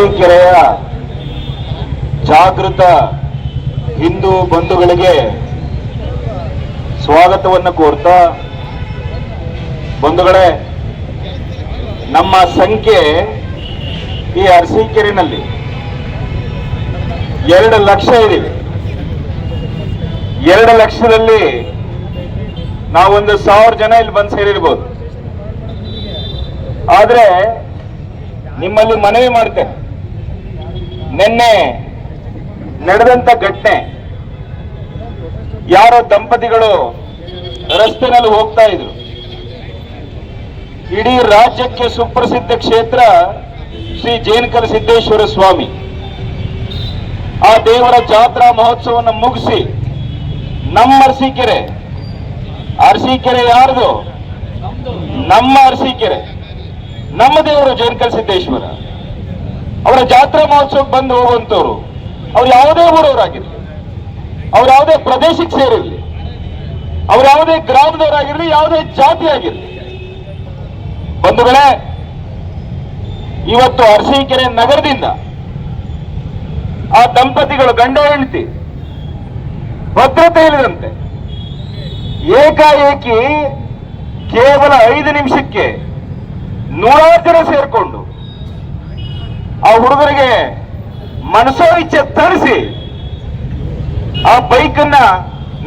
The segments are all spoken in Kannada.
ಅರಸೀಕೆರೆಯ ಜಾಗೃತ ಹಿಂದೂ ಬಂಧುಗಳಿಗೆ ಸ್ವಾಗತವನ್ನು ಕೋರ್ತಾ, ಬಂಧುಗಳೇ, ನಮ್ಮ ಸಂಖ್ಯೆ ಈ ಅರಸೀಕೆರೆನಲ್ಲಿ 2 ಲಕ್ಷ ಇದ್ದೀವಿ. 2 ಲಕ್ಷದಲ್ಲಿ ನಾವೊಂದು 1000 ಜನ ಇಲ್ಲಿ ಬಂದು ಸೇರಿರ್ಬೋದು. ಆದ್ರೆ ನಿಮ್ಮಲ್ಲಿ ಮನವಿ ಮಾಡ್ತೇನೆ, ನಿನ್ನೆ ನಡೆದಂತ ಘಟನೆ, ಯಾರೋ ದಂಪತಿಗಳು ರಸ್ತೆನಲ್ಲಿ ಹೋಗ್ತಾ ಇದ್ರು. ಇಡೀ ರಾಜ್ಯಕ್ಕೆ ಸುಪ್ರಸಿದ್ಧ ಕ್ಷೇತ್ರ ಶ್ರೀ ಜೇನಕಲ್ ಸಿದ್ದೇಶ್ವರ ಸ್ವಾಮಿ, ಆ ದೇವರ ಜಾತ್ರಾ ಮಹೋತ್ಸವವನ್ನು ಮುಗಿಸಿ ನಮ್ಮ ಅರಸೀಕೆರೆ ಯಾರ್ದು? ನಮ್ಮ ಅರಸೀಕೆರೆ, ನಮ್ಮ ದೇವರು ಜೇನಕಲ್ ಸಿದ್ದೇಶ್ವರ. ಅವರ ಜಾತ್ರಾ ಮಹೋತ್ಸವಕ್ಕೆ ಬಂದು ಹೋಗುವಂತವ್ರು ಅವ್ರು ಯಾವುದೇ ಊರವರಾಗಿರ್ಲಿ, ಅವ್ರು ಯಾವುದೇ ಪ್ರದೇಶಕ್ಕೆ ಸೇರಿರಲಿ, ಅವ್ರು ಯಾವುದೇ ಗ್ರಾಮದವರಾಗಿರ್ಲಿ, ಯಾವುದೇ ಜಾತಿ ಆಗಿರ್ಲಿ, ಬಂಧುಗಳೇ, ಇವತ್ತು ಅರಸೀಕೆರೆ ನಗರದಿಂದ ಆ ದಂಪತಿಗಳು ಗಂಡ ಹೆಂಡತಿ ಭದ್ರತೆ ಇಲ್ಲದಂತೆ ಏಕಾಏಕಿ ಕೇವಲ 5 ನಿಮಿಷಕ್ಕೆ 100 ಜನ ಸೇರ್ಕೊಂಡು ಆ ಹುಡುಗರಿಗೆ ಮನಸೋ ಇಚ್ಛೆ ತರಿಸಿ ಆ ಬೈಕನ್ನ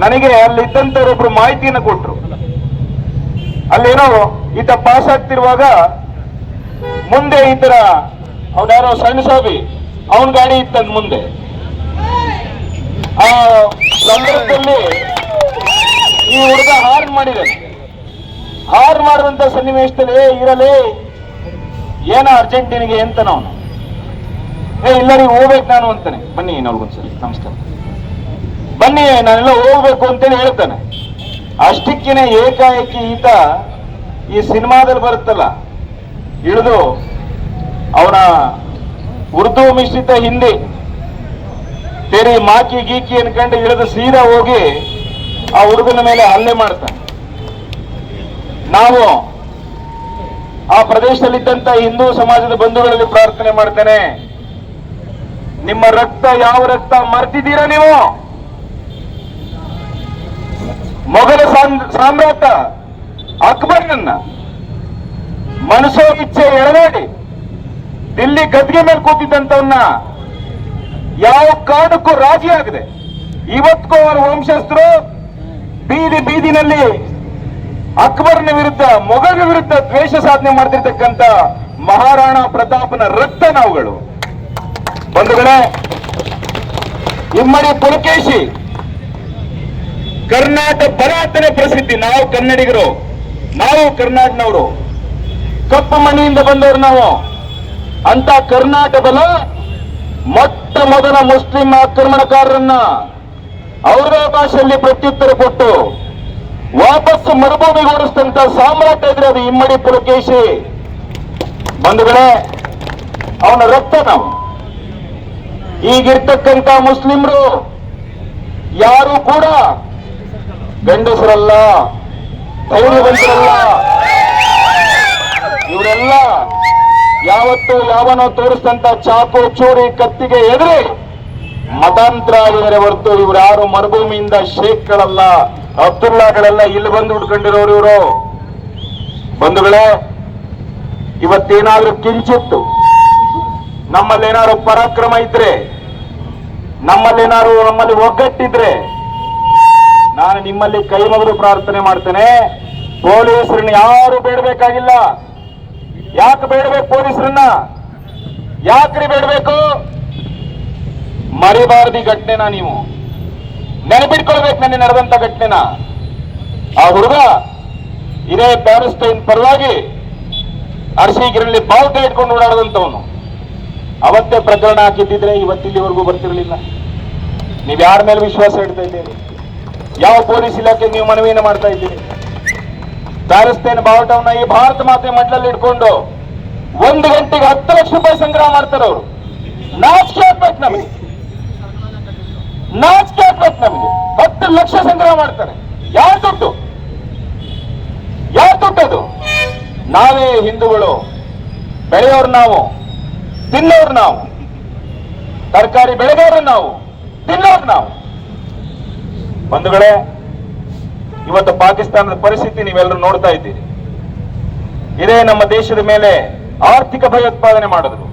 ನನಗೆ ಅಲ್ಲಿದ್ದಂತವರೊಬ್ರು ಮಾಹಿತಿಯನ್ನು ಕೊಟ್ಟರು. ಅಲ್ಲೇನೋ ಈತ ಪಾಸ್ ಆಗ್ತಿರುವಾಗ ಮುಂದೆ ಈ ತರ ಅವನ್ಯಾರೋ ಸಣ್ಣ ಸಾಬಿ ಅವನ ಗಾಡಿ ಇತ್ತಂದ ಮುಂದೆ. ಆ ಸಂದರ್ಭದಲ್ಲಿ ಈ ಹುಡುಗ ಹಾರ್ನ್ ಮಾಡಿದ್ದಾನೆ. ಹಾರ್ನ್ ಮಾಡಿದಂತ ಸನ್ನಿವೇಶದಲ್ಲಿ ಇರಲಿ ಏನ ಅರ್ಜೆಂಟಿನಿಗೆ ಅಂತ ಅವನು, ಇಲ್ಲ ನೀವು ಹೋಗ್ಬೇಕು ನಾನು ಅಂತಾನೆ. ಬನ್ನಿ ನೋಡ್ಕೊಂಡ್ಸರಿ, ನಮಸ್ಕಾರ, ಬನ್ನಿ ನಾನೆಲ್ಲ ಹೋಗ್ಬೇಕು ಅಂತೇಳಿ ಹೇಳ್ತಾನೆ. ಅಷ್ಟಕ್ಕೇನೆ ಏಕಾಏಕಿ ಈತ ಈ ಸಿನಿಮಾದಲ್ಲಿ ಬರುತ್ತಲ್ಲ ಇಳಿದು ಅವನ ಉರ್ದು ಮಿಶ್ರಿತ ಹಿಂದಿ ತೆರಿ ಮಾಕಿ ಗೀಕಿ ಅನ್ಕೊಂಡು ಇಳಿದು ಸೀದಾ ಹೋಗಿ ಆ ಹುಡುಗನ ಮೇಲೆ ಹಲ್ಲೆ ಮಾಡ್ತಾನೆ. ನಾವು ಆ ಪ್ರದೇಶದಲ್ಲಿದ್ದಂತ ಹಿಂದೂ ಸಮಾಜದ ಬಂಧುಗಳಲ್ಲಿ ಪ್ರಾರ್ಥನೆ ಮಾಡ್ತೇನೆ, ನಿಮ್ಮ ರಕ್ತ ಯಾವ ರಕ್ತ ಮರ್ತಿದ್ದೀರಾ ನೀವು? ಮೊಘಲ ಸಾಮ್ರಾಟ ಅಕ್ಬರ್ನನ್ನ ಮನಸೋ ಇಚ್ಛೆ ಎಳೆದಾಡಿ ದಿಲ್ಲಿ ಗದ್ಗೆ ಮೇಲೆ ಕೂತಿದ್ದಂತವನ್ನ ಯಾವ ಕಾರಣಕ್ಕೂ ರಾಜಿ ಆಗದೆ ಇವತ್ತಿಗೂ ಅವರ ವಂಶಸ್ಥರು ಬೀದಿನಲ್ಲಿ ಅಕ್ಬರ್ನ ವಿರುದ್ಧ, ಮೊಘಲ ವಿರುದ್ಧ ದ್ವೇಷ ಸಾಧನೆ ಮಾಡ್ತಿರ್ತಕ್ಕಂಥ ಮಹಾರಾಣಾ ಪ್ರತಾಪನ ರಕ್ತ ನಾವುಗಳು. ಬಂಧುಗಳೇ, ಇಮ್ಮಡಿ ಪುಲಕೇಶಿ ಕರ್ನಾಟಕ ಬರ ಅಂತಾನೆ ಪ್ರಸಿದ್ಧಿ. ನಾವು ಕನ್ನಡಿಗರು, ನಾವು ಕರ್ನಾಟಕನವರು, ಕಪ್ಪು ಮಣ್ಣಿನಿಂದ ಬಂದವರು ನಾವು. ಅಂತ ಕರ್ನಾಟಕದ ಮೊಟ್ಟ ಮೊದಲ ಮುಸ್ಲಿಂ ಆಕ್ರಮಣಕಾರರನ್ನ ಅವರೇ ಭಾಷೆಯಲ್ಲಿ ಪ್ರತ್ಯುತ್ತರ ಕೊಟ್ಟು ವಾಪಸ್ ಮರುಭೂಮಿಗೆ ಓಡಿಸಿದಂತ ಸಾಮ್ರಾಟ ಇದ್ರೆ ಅದು ಇಮ್ಮಡಿ ಪುಲಕೇಶಿ. ಬಂಧುಗಳೇ, ಅವನ ರಕ್ತ ನಾವು. ಈಗಿರ್ತಕ್ಕಂಥ ಮುಸ್ಲಿಮರು ಯಾರು ಕೂಡ ಗಂಡಸರಲ್ಲ, ಧೈರ್ಯವಂತರಲ್ಲ. ಇವರೆಲ್ಲ ಯಾವತ್ತು ಯಾವನೋ ತೋರಿಸಿದಂತ ಚಾಕು ಚೂರಿ ಕತ್ತಿಗೆ ಎದುರಿ ಮತಾಂತರ ಆಗಿದ್ದಾರೆ ಹೊರತು ಇವ್ರು ಯಾರು ಮರುಭೂಮಿಯಿಂದ ಶೇಖ್ಗಳಲ್ಲ, ಅಬ್ದುಲ್ಲಾಗಳೆಲ್ಲ ಇಲ್ಲಿ ಬಂದು ಉಡ್ಕೊಂಡಿರೋರು ಇವರು. ಬಂಧುಗಳೇ, ಇವತ್ತೇನಾದ್ರೂ ಕಿಂಚಿತ್ತು ನಮ್ಮಲ್ಲೇನಾದ್ರು ಪರಾಕ್ರಮ ಇದ್ರೆ, ನಮ್ಮಲ್ಲಿ ಒಗ್ಗಟ್ಟಿದ್ರೆ, ನಾನು ನಿಮ್ಮಲ್ಲಿ ಕೈ ಮುಗಿದು ಪ್ರಾರ್ಥನೆ ಮಾಡ್ತೇನೆ, ಪೊಲೀಸರನ್ನ ಯಾರು ಬೇಡಬೇಕಾಗಿಲ್ಲ. ಯಾಕೆ ಬೇಡಬೇಕು ಪೊಲೀಸರನ್ನ? ಯಾಕ್ರಿ ಬೇಡಬೇಕು? ಮರಿಬಾರದಿ ಘಟನೆನ ನೀವು ನೆನಪಿಟ್ಕೊಳ್ಬೇಕು. ನನಗೆ ನಡೆದಂತ ಘಟನೆನ ಆ ಹುಡುಗ ಇದೇ ಪ್ಯಾಲೆಸ್ತೈನ್ ಪರವಾಗಿ ಅರಸೀಕೆರೆಯಲ್ಲಿ ಬಾವುಟ ಇಟ್ಕೊಂಡು ಓಡಾಡದಂತವನು. ಅವತ್ತೇ ಪ್ರಕರಣ ಹಾಕಿದ್ದಿದ್ರೆ ಇವತ್ತಿಲ್ಲಿವರೆಗೂ ಬರ್ತಿರಲಿಲ್ಲ. ನೀವು ಯಾರ ಮೇಲೆ ವಿಶ್ವಾಸ ಇಡ್ತಾ ಇದ್ದೀರಿ? ಯಾವ ಪೊಲೀಸ್ ಇಲಾಖೆ ನೀವು ಮನವಿಯನ್ನು ಮಾಡ್ತಾ ಇದ್ದೀರಿ? ಪ್ಯಾಲೆಸ್ತೈನ್ ಬಾವುಟವನ್ನ ಈ ಭಾರತ ಮಾತೆ ಮಡ್ಲಲ್ಲಿ ಇಟ್ಕೊಂಡು 1 ಗಂಟೆಗೆ 10 ಲಕ್ಷ ರೂಪಾಯಿ ಸಂಗ್ರಹ ಮಾಡ್ತಾರೆ ಅವರು. ನಾಚಿಕೆ ಆಗ್ಬೇಕು ನಮಗೆ, ನಾಚಿಕೆ ಆಗ್ಬೇಕು ನಮಗೆ. 10 ಲಕ್ಷ ಸಂಗ್ರಹ ಮಾಡ್ತಾರೆ. ಯಾರ ದುಡ್ಡು? ಯಾರ ದುಡ್ಡದು? ನಾವೇ ಹಿಂದೂಗಳು ಬೆಳೆಯೋರು ನಾವು. ತಿನ್ನೋರು ನಾವು, ತರಕಾರಿ ಬೆಳೆಗಾರರು ನಾವು, ತಿನ್ನೋರು ನಾವು. ಬಂಧುಗಳೇ, ಇವತ್ತು ಪಾಕಿಸ್ತಾನದ ಪರಿಸ್ಥಿತಿ ನೀವೆಲ್ಲರೂ ನೋಡ್ತಾ ಇದ್ದೀರಿ. ಇದೇ ನಮ್ಮ ದೇಶದ ಮೇಲೆ ಆರ್ಥಿಕ ಭಯೋತ್ಪಾದನೆ ಮಾಡಿದ್ರು.